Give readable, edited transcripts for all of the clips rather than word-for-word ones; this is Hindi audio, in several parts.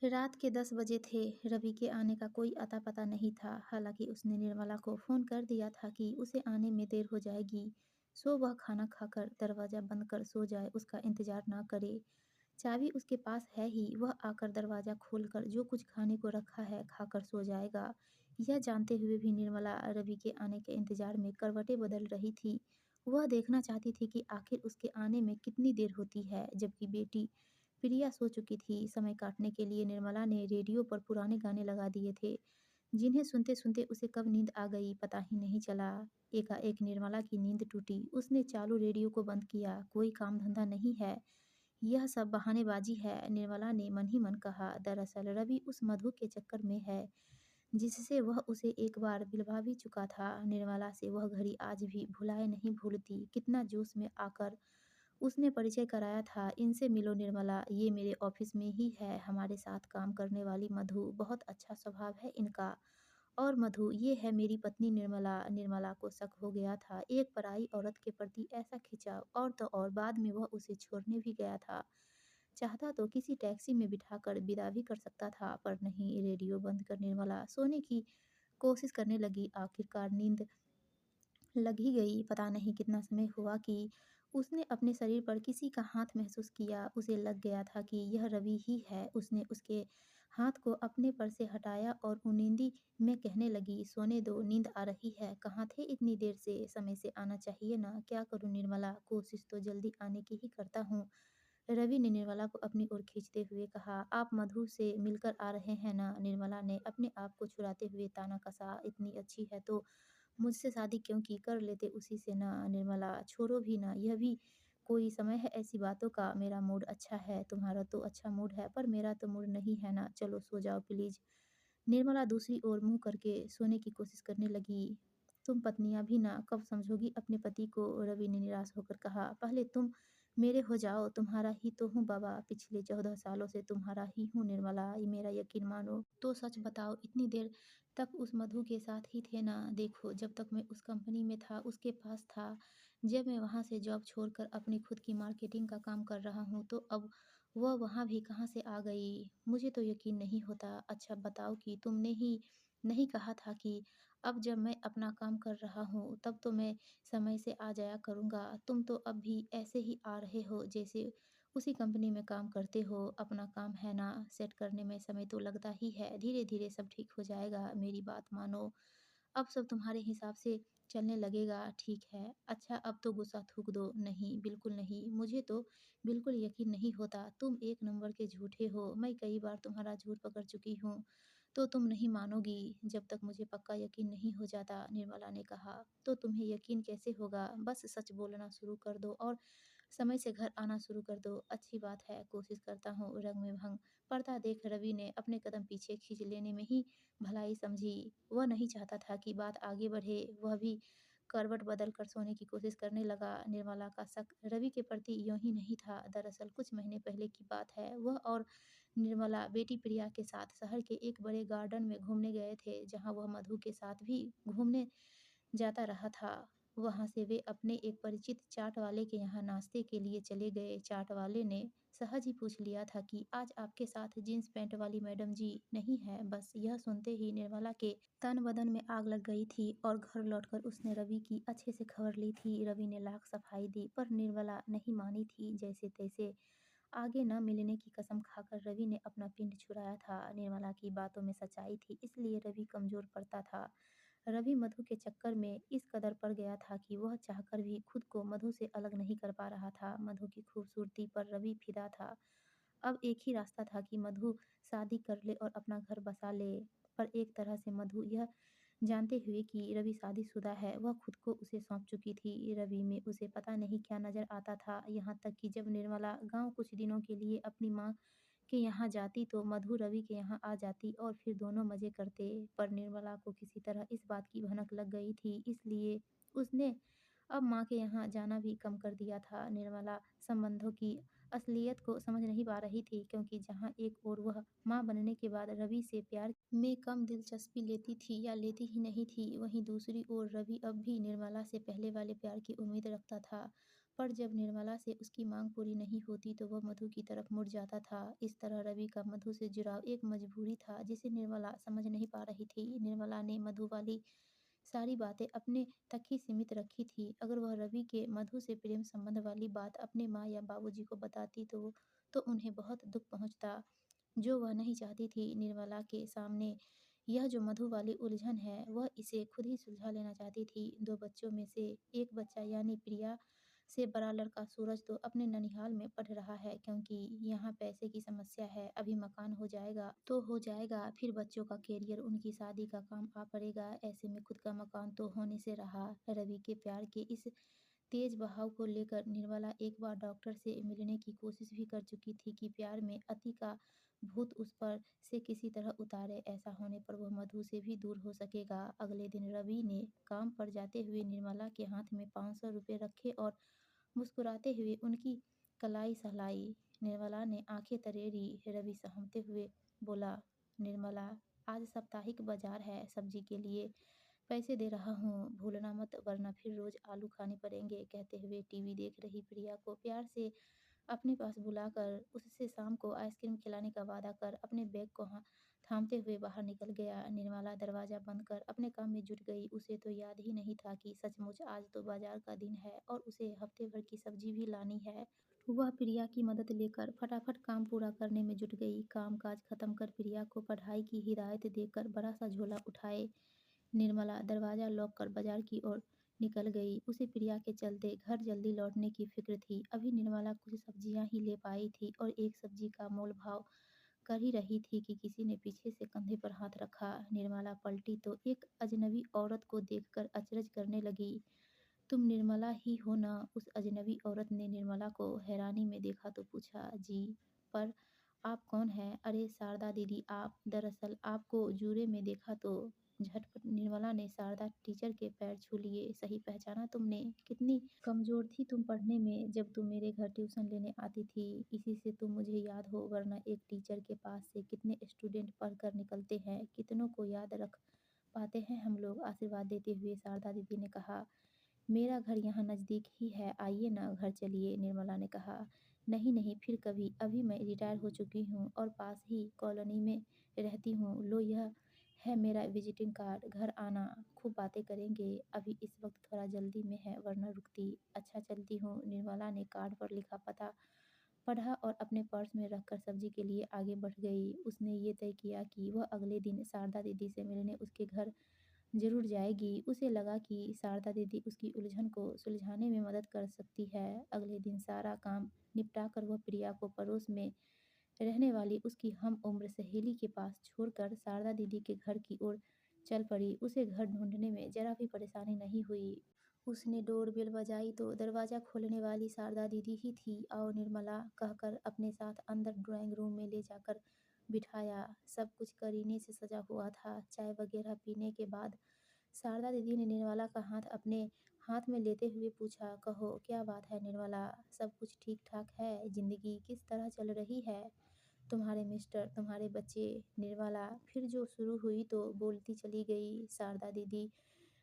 रात के 10 बजे थे। रवि के आने का कोई अता-पता नहीं था। हालाँकि उसने निर्मला को फ़ोन कर दिया था कि उसे आने में देर हो जाएगी, सो वह खाना खाकर दरवाज़ा बंद कर सो जाए, उसका इंतज़ार ना करे। चाबी उसके पास है ही, वह आकर दरवाज़ा खोलकर जो कुछ खाने को रखा है, खाकर सो जाएगा। यह जानते हुए भी निर्मला रवि के आने के इंतज़ार में करवटें बदल रही थी। वह देखना चाहती थी कि आखिर उसके आने में कितनी देर होती है, जबकि बेटी प्रिया सो चुकी थी। समय काटने के लिए निर्मला ने रेडियो पर पुराने गाने लगा दिए थे, जिन्हें सुनते-सुनते उसे कब नींद आ गई पता ही नहीं चला। एकाएक निर्मला की नींद टूटी। उसने चालू रेडियो को बंद किया। कोई काम-धंधा नहीं है, यह सब बहानेबाज़ी है, निर्मला ने मन ही मन कहा। दरअसल रवि उस मधु के चक्कर में है, जिससे वह उसे एक बार बिलवा भी चुका था। निर्मला से वह घड़ी आज भी भुलाए नहीं भूलती। कितना जोश में आकर उसने परिचय कराया था, इनसे मिलो निर्मला, ये मेरे ऑफिस में ही है, हमारे साथ काम करने वाली मधु, बहुत अच्छा स्वभाव है इनका। और मधु, ये है मेरी पत्नी निर्मला। निर्मला को शक हो गया था, एक पराई औरत के प्रति ऐसा खिंचाव, और तो और बाद में वह उसे छोड़ने भी गया था। चाहता तो किसी टैक्सी में बिठाकर विदा भी कर सकता था, पर नहीं। रेडियो बंद कर निर्मला सोने की कोशिश करने लगी। आखिरकार नींद लग ही गई। पता नहीं कितना समय हुआ कि उसने अपने शरीर पर किसी का हाथ महसूस किया। उसे लग गया था कि यह रवि ही है। उसने उसके हाथ को अपने पर से हटाया और उनिंदी में कहने लगी, सोने दो, नींद आ रही है। कहाँ थे इतनी देर से? समय से आना चाहिए ना। क्या करूँ निर्मला, कोशिश तो जल्दी आने की ही करता हूँ। रवि ने निर्मला को अपनी ओर खींचते हुए कहा, आप मधु से मिलकर आ रहे हैं ना? निर्मला ने अपने आप को छुड़ाते हुए ताना कसा, इतनी अच्छी है तो मुझसे शादी क्यों की, कर लेते उसी से ना। निर्मला, छोड़ो भी ना, यह भी कोई समय है ऐसी बातों का। मेरा मूड अच्छा है, तुम्हारा तो अच्छा मूड है, पर मेरा तो मूड नहीं है ना। चलो सो जाओ प्लीज़। निर्मला दूसरी ओर मुँह करके सोने की कोशिश करने लगी। तुम पत्नियाँ भी ना कब समझोगी अपने पति को? रवि ने निराश होकर कहा। पहले तुम मेरे हो जाओ, तुम्हारा ही तो हूँ बाबा, पिछले 14 सालों से तुम्हारा ही हूँ निर्मला, ये मेरा यकीन मानो। तो सच बताओ, इतनी देर तक उस मधु के साथ ही थे ना? देखो, जब तक मैं उस कंपनी में था, उसके पास था, जब मैं वहाँ से जॉब छोड़कर अपनी खुद की मार्केटिंग का काम कर रहा हूँ, तो अब वह वहाँ भी कहाँ से आ गई? मुझे तो यकीन नहीं होता। अच्छा बताओ कि तुमने ही नहीं कहा था कि अब जब मैं अपना काम कर रहा हूँ, तब तो मैं समय से आ जाया करूँगा। तुम तो अब भी ऐसे ही आ रहे हो जैसे उसी कंपनी में काम करते हो। अपना काम है ना, सेट करने में समय तो लगता ही है। धीरे-धीरे सब ठीक हो जाएगा, मेरी बात मानो। अब सब तुम्हारे हिसाब से चलने लगेगा, ठीक है। अच्छा अब तो गुस्सा थूक दो। नहीं, बिल्कुल नहीं, मुझे तो बिल्कुल यकीन नहीं होता। तुम एक नंबर के झूठे हो। मैं कई बार तुम्हारा झूठ पकड़ चुकी हूँ, तो तुम नहीं मानोगी जब तक मुझे पक्का यकीन नहीं हो जाता, निर्मला ने कहा। तो तुम्हें यकीन कैसे होगा? बस सच बोलना शुरू कर दो और समय से घर आना शुरू कर दो। अच्छी बात है, कोशिश करता हूँ। रंग में भंग पड़ता देख रवि ने अपने कदम पीछे खींच लेने में ही भलाई समझी। वह नहीं चाहता था कि बात आगे बढ़े। वह भी करवट बदल कर सोने की कोशिश करने लगा। निर्मला का शक रवि के प्रति यूं ही नहीं था। दरअसल कुछ महीने पहले की बात है। वह और निर्मला बेटी प्रिया के साथ शहर के एक बड़े गार्डन में घूमने गए थे, जहाँ वह मधु के साथ भी घूमने जाता रहा था। वहाँ से वे अपने एक परिचित चाट वाले के यहाँ नाश्ते के लिए चले गए। चाट वाले ने सहज ही पूछ लिया था कि आज आपके साथ जीन्स पैंट वाली मैडम जी नहीं है? बस यह सुनते ही निर्मला के तन बदन में आग लग गई थी और घर लौटकर उसने रवि की अच्छे से खबर ली थी। रवि ने लाख सफाई दी, पर निर्मला नहीं मानी थी। जैसे तैसे आगे न मिलने की कसम खाकर रवि ने अपना पिंड छुड़ाया था। निर्मला की बातों में सच्चाई थी, इसलिए रवि कमज़ोर पड़ता था। रवि मधु के चक्कर में इस कदर पड़ गया था कि वह चाहकर भी खुद को मधु से अलग नहीं कर पा रहा था। मधु की खूबसूरती पर रवि फ़िदा था। अब एक ही रास्ता था कि मधु शादी कर ले और अपना घर बसा ले। पर एक तरह से मधु यह जानते हुए कि रवि शादीशुदा है, वह खुद को उसे सौंप चुकी थी। रवि में उसे पता नहीं क्या नज़र आता था। यहाँ तक कि जब निर्मला गाँव कुछ दिनों के लिए अपनी माँ के यहाँ जाती, तो मधु रवि के यहाँ आ जाती और फिर दोनों मज़े करते। पर निर्मला को किसी तरह इस बात की भनक लग गई थी, इसलिए उसने अब माँ के यहाँ जाना भी कम कर दिया था। निर्मला संबंधों की असलियत को समझ नहीं पा रही थी, क्योंकि जहाँ एक ओर वह माँ बनने के बाद रवि से प्यार में कम दिलचस्पी लेती थी या लेती ही नहीं थी, वहीं दूसरी ओर रवि अब भी निर्मला से पहले वाले प्यार की उम्मीद रखता था। पर जब निर्मला से उसकी मांग पूरी नहीं होती तो वह मधु की तरफ मुड़ जाता था। इस तरह रवि का मधु से जुड़ाव एक मजबूरी था जिसे निर्मला समझ नहीं पा रही थी। निर्मला ने मधु वाली सारी बातें अपने तक ही सीमित रखी थी। अगर वह रवि के मधु से प्रेम संबंध वाली बात अपने माँ या बाबूजी को बताती तो उन्हें बहुत दुख पहुंचता, जो वह नहीं चाहती थी। निर्मला के सामने यह जो मधु वाली उलझन है, वह इसे खुद ही सुलझा लेना चाहती थी। दो बच्चों में से एक बच्चा यानी प्रिया से बड़ा लड़का सूरज तो अपने ननिहाल में पढ़ रहा है, क्योंकि यहाँ पैसे की समस्या है। अभी मकान हो जाएगा तो हो जाएगा, फिर बच्चों का कैरियर, उनकी शादी का काम आ पड़ेगा। ऐसे में खुद का मकान तो होने से रहा। रवि के प्यार के इस तेज बहाव को लेकर निर्मला एक बार डॉक्टर से मिलने की कोशिश भी कर चुकी थी कि प्यार में अति का भूत उस पर से किसी तरह उतारे। ऐसा होने पर वह मधु से भी दूर हो सकेगा। अगले दिन रवि ने काम पर जाते हुए निर्मला के हाथ में 500 रुपये रखे और मुस्कुराते हुए उनकी कलाई सहलाई। निर्मला ने आंखें तरेरी। रवि सहमते हुए बोला, निर्मला, आज साप्ताहिक बाजार है, सब्जी के लिए पैसे दे रहा हूँ, भूलना मत वरना फिर रोज आलू खाने पड़ेंगे। कहते हुए टीवी देख रही प्रिया को प्यार से अपने पास बुलाकर उससे शाम को आइसक्रीम खिलाने का वादा कर अपने बैग को थामते हुए बाहर निकल गया। निर्मला दरवाजा बंद कर अपने काम में जुट गई। उसे तो याद ही नहीं था कि सचमुच आज तो बाजार का दिन है और उसे हफ्ते भर की सब्जी भी लानी है। वह प्रिया की मदद लेकर फटाफट काम पूरा करने में जुट गई। काम काज खत्म कर प्रिया को पढ़ाई की हिदायत देकर बड़ा सा झोला उठाए निर्मला दरवाजा लॉक कर बाजार की ओर निकल गई। उसे प्रिया के चलते घर जल्दी लौटने की फिक्र थी। अभी निर्मला कुछ सब्जियां ही ले पाई थी और एक सब्जी का मोल भाव कर ही रही थी कि किसी ने पीछे से कंधे पर हाथ रखा। निर्मला पलटी तो एक अजनबी औरत को देखकर अचरज करने लगी। तुम निर्मला ही हो ना? उस अजनबी औरत ने निर्मला को हैरानी में देखा तो पूछा, जी, पर आप कौन हैं? अरे शारदा दीदी आप। दरअसल आपको जूरे में देखा तो। झटपट निर्मला ने शारदा टीचर के पैर छू लिए। सही पहचाना तुमने। कितनी कमजोर थी तुम पढ़ने में जब तुम मेरे घर ट्यूशन लेने आती थी। इसी से तुम मुझे याद हो, वरना एक टीचर के पास से कितने स्टूडेंट पढ़ कर निकलते हैं, कितनों को याद रख पाते हैं हम लोग। आशीर्वाद देते हुए शारदा दीदी ने कहा, मेरा घर यहाँ नज़दीक ही है, आइए ना घर चलिए। निर्मला ने कहा, नहीं नहीं, फिर कभी, अभी मैं रिटायर हो चुकी हूँ और पास ही कॉलोनी में रहती हूँ। लो यह है मेरा विजिटिंग कार्ड, घर आना, खूब बातें करेंगे। अभी इस वक्त थोड़ा जल्दी में है वरना रुकती। अच्छा चलती हूँ। निर्मला ने कार्ड पर लिखा पता पढ़ा और अपने पर्स में रखकर सब्जी के लिए आगे बढ़ गई। उसने ये तय किया कि वह अगले दिन शारदा दीदी से मिलने उसके घर ज़रूर जाएगी। उसे लगा कि शारदा दीदी उसकी उलझन को सुलझाने में मदद कर सकती है। अगले दिन सारा काम निपटाकर वह प्रिया को पड़ोस में रहने वाली उसकी हम उम्र सहेली के पास छोड़कर शारदा दीदी के घर की ओर चल पड़ी। उसे घर ढूंढने में जरा भी परेशानी नहीं हुई। उसने डोरबेल बजाई तो दरवाज़ा खोलने वाली शारदा दीदी ही थी। आओ निर्मला, कहकर अपने साथ अंदर ड्राइंग रूम में ले जाकर बिठाया। सब कुछ करीने से सजा हुआ था। चाय वगैरह पीने के बाद शारदा दीदी ने निर्मला का हाथ अपने हाथ में लेते हुए पूछा, कहो क्या बात है निर्मला, सब कुछ ठीक ठाक है? जिंदगी किस तरह चल रही है? तुम्हारे मिस्टर, तुम्हारे बच्चे? निर्मला फिर जो शुरू हुई तो बोलती चली गई। शारदा दीदी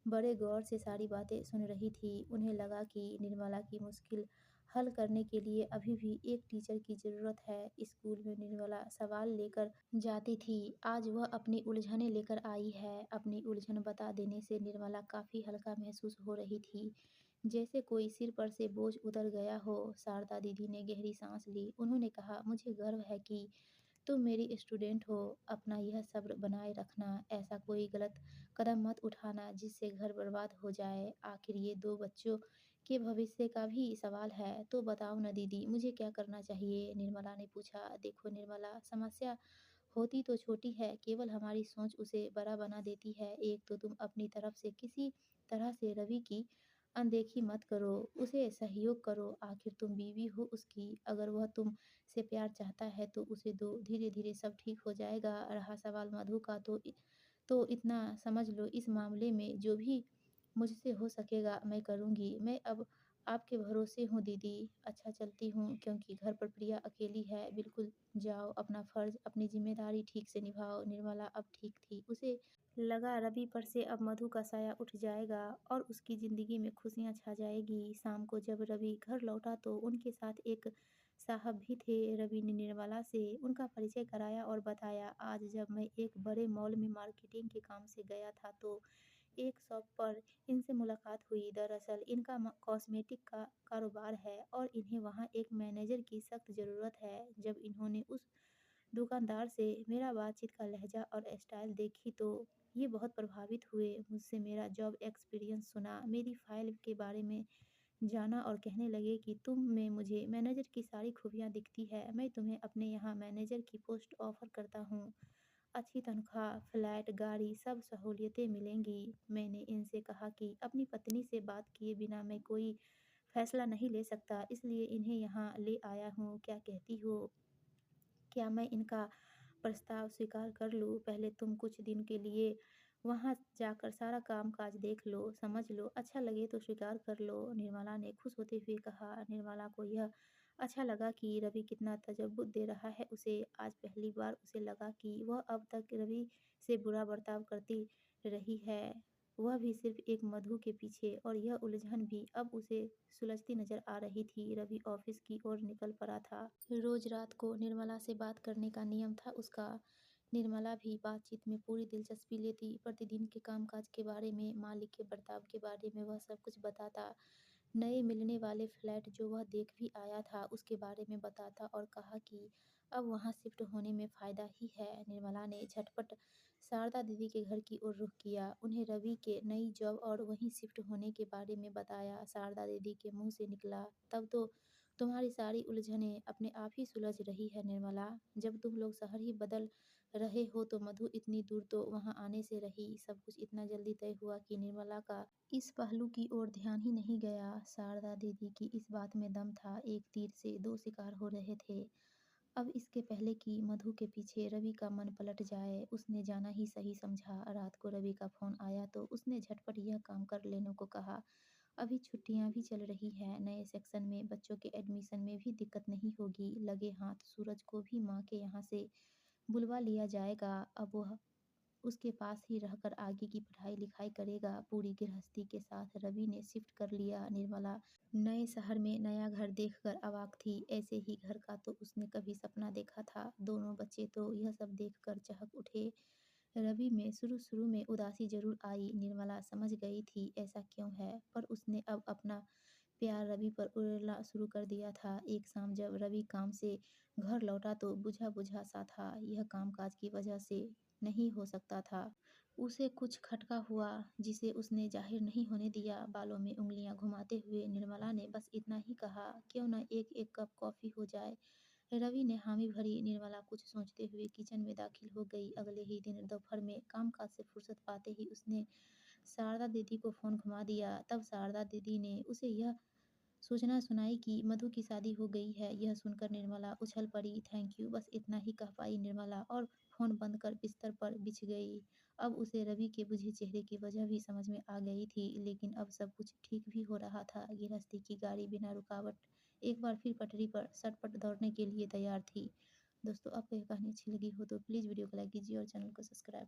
बड़े गौर से सारी बातें सुन रही थी। उन्हें लगा कि निर्मला की मुश्किल हल करने के लिए अभी भी एक टीचर की ज़रूरत है। स्कूल में निर्मला सवाल लेकर जाती थी, आज वह अपनी उलझनें लेकर आई है। अपनी उलझन बता देने से निर्मला काफ़ी हल्का महसूस हो रही थी, जैसे कोई सिर पर से बोझ उतर गया हो। शारदा दीदी ने गहरी सांस ली। उन्होंने कहा, मुझे गर्व है कि तुम मेरी स्टूडेंट हो। अपना यह सब्र बनाए रखना। ऐसा कोई गलत कदम मत उठाना जिससे घर बर्बाद हो जाए। आखिर ये दो बच्चों के भविष्य का भी सवाल है। तो बताओ न दीदी, मुझे क्या करना चाहिए? निर्मला ने पूछा। देखो निर्मला, समस्या होती तो छोटी है, केवल हमारी सोच उसे बड़ा बना देती है। एक तो तुम अपनी तरफ से किसी तरह से रवि की अनदेखी मत करो, उसे सहयोग करो। आखिर तुम बीवी हो उसकी। अगर वह तुम से प्यार चाहता है तो उसे दो, धीरे धीरे सब ठीक हो जाएगा। रहा सवाल मधु का तो इतना समझ लो, इस मामले में जो भी मुझसे हो सकेगा मैं करूँगी। मैं अब आपके भरोसे हूँ दीदी, अच्छा चलती हूँ क्योंकि घर पर प्रिया अकेली है। बिल्कुल जाओ, अपना फ़र्ज़, अपनी ज़िम्मेदारी ठीक से निभाओ। निर्मला अब ठीक थी। उसे लगा रवि पर से अब मधु का साया उठ जाएगा और उसकी ज़िंदगी में खुशियाँ छा जाएगी। शाम को जब रवि घर लौटा तो उनके साथ एक साहब भी थे। रवि ने निर्मला से उनका परिचय कराया और बताया, आज जब मैं एक बड़े मॉल में मार्केटिंग के काम से गया था तो एक शॉप पर इनसे मुलाकात हुई। दरअसल इनका कॉस्मेटिक का कारोबार है और इन्हें वहाँ एक मैनेजर की सख्त ज़रूरत है। जब इन्होंने उस दुकानदार से मेरा बातचीत का लहजा और स्टाइल देखी तो ये बहुत प्रभावित हुए। मुझसे मेरा जॉब एक्सपीरियंस सुना, मेरी फ़ाइल के बारे में जाना और कहने लगे कि तुम में मुझे मैनेजर की सारी खूबियाँ दिखती है। मैं तुम्हें अपने यहाँ मैनेजर की पोस्ट ऑफ़र करता हूँ। अच्छी तनख्वाह, फ्लैट, गाड़ी, सब सहूलियतें मिलेंगी। मैंने इनसे कहा कि अपनी पत्नी से बात किए बिना मैं कोई फ़ैसला नहीं ले सकता, इसलिए इन्हें यहाँ ले आया हूँ। क्या कहती हो? क्या मैं इनका प्रस्ताव स्वीकार कर लूँ? पहले तुम कुछ दिन के लिए वहाँ जाकर सारा काम-काज देख लो, समझ लो, अच्छा लगे तो स्वीकार कर लो। निर्मला ने खुश होते हुए कहा। निर्मला को यह अच्छा लगा कि रवि कितना तजब्बुत दे रहा है उसे। आज पहली बार उसे लगा कि वह अब तक रवि से बुरा बर्ताव करती रही है। वह भी सिर्फ़ एक मधु के पीछे, और यह उलझन भी अब उसे सुलझती नज़र आ रही थी। रवि ऑफ़िस की ओर निकल पड़ा था। रोज़ रात को निर्मला से बात करने का नियम था उसका। निर्मला भी बातचीत में पूरी दिलचस्पी लेती। प्रतिदिन के कामकाज के बारे में, मालिक के बर्ताव के बारे में वह सब कुछ बताता। नए मिलने वाले फ्लैट जो वह देख भी आया था उसके बारे में बताता और कहा कि अब वहाँ शिफ्ट होने में फ़ायदा ही है। निर्मला ने झटपट शारदा दीदी के घर की ओर रुख किया। उन्हें रवि के नई जॉब और वहीं शिफ्ट होने के बारे में बताया। शारदा दीदी के मुँह से निकला, तब तो तुम्हारी सारी उलझनें अपने आप ही सुलझ रही है निर्मला। जब तुम लोग शहर ही बदल रहे हो तो मधु इतनी दूर तो वहाँ आने से रही। सब कुछ इतना जल्दी तय हुआ कि निर्मला का इस पहलू की ओर ध्यान ही नहीं गया। शारदा दीदी की इस बात में दम था। एक तीर से दो शिकार हो रहे थे। अब इसके पहले कि मधु के पीछे रवि का मन पलट जाए, उसने जाना ही सही समझा। रात को रवि का फ़ोन आया तो उसने झटपट यह काम कर लेने को कहा। अभी छुट्टियां भी चल रही हैं, नए सेक्शन में बच्चों के एडमिशन में भी दिक्कत नहीं होगी। लगे हाथ सूरज को भी माँ के यहाँ से बुलवा लिया जाएगा। अब वह उसके पास ही रहकर आगे की पढ़ाई-लिखाई करेगा। पूरी गृहस्थी के साथ रवि ने शिफ्ट कर लिया। निर्मला नए शहर में नया घर देखकर अवाक थी। ऐसे ही घर का तो उसने कभी सपना देखा था। दोनों बच्चे तो यह सब देखकर चहक उठे। रवि में शुरू-शुरू में उदासी ज़रूर आई। निर्मला समझ गई थी ऐसा क्यों है, पर उसने अब अपना प्यार रवि पर उड़ना शुरू कर दिया था। एक शाम जब रवि काम से घर लौटा तो बुझा-बुझा सा था। यह कामकाज की वजह से नहीं हो सकता था। उसे कुछ खटका हुआ जिसे उसने ज़ाहिर नहीं होने दिया। बालों में उँगलियाँ घुमाते हुए निर्मला ने बस इतना ही कहा, क्यों न एक-एक कप कॉफ़ी हो जाए। रवि ने हामी भरी। निर्मला कुछ सोचते हुए किचन में दाखिल हो गई। अगले ही दिन दोपहर में कामकाज से फुर्सत पाते ही उसने शारदा दीदी को फ़ोन घुमा दिया। तब शारदा दीदी ने उसे यह सूचना सुनाई कि मधु की शादी हो गई है। यह सुनकर निर्मला उछल पड़ी। थैंक यू, बस इतना ही कह पाई निर्मला और फ़ोन बंद कर बिस्तर पर बिछ गई। अब उसे रवि के बुझे चेहरे की वजह भी समझ में आ गई थी, लेकिन अब सब कुछ ठीक भी हो रहा था। गृहस्थी की गाड़ी बिना रुकावट एक बार फिर पटरी पर सटपट दौड़ने के लिए तैयार थी। दोस्तों, आपको यह कहानी अच्छी लगी हो तो प्लीज़ वीडियो को लाइक कीजिए और चैनल को सब्सक्राइब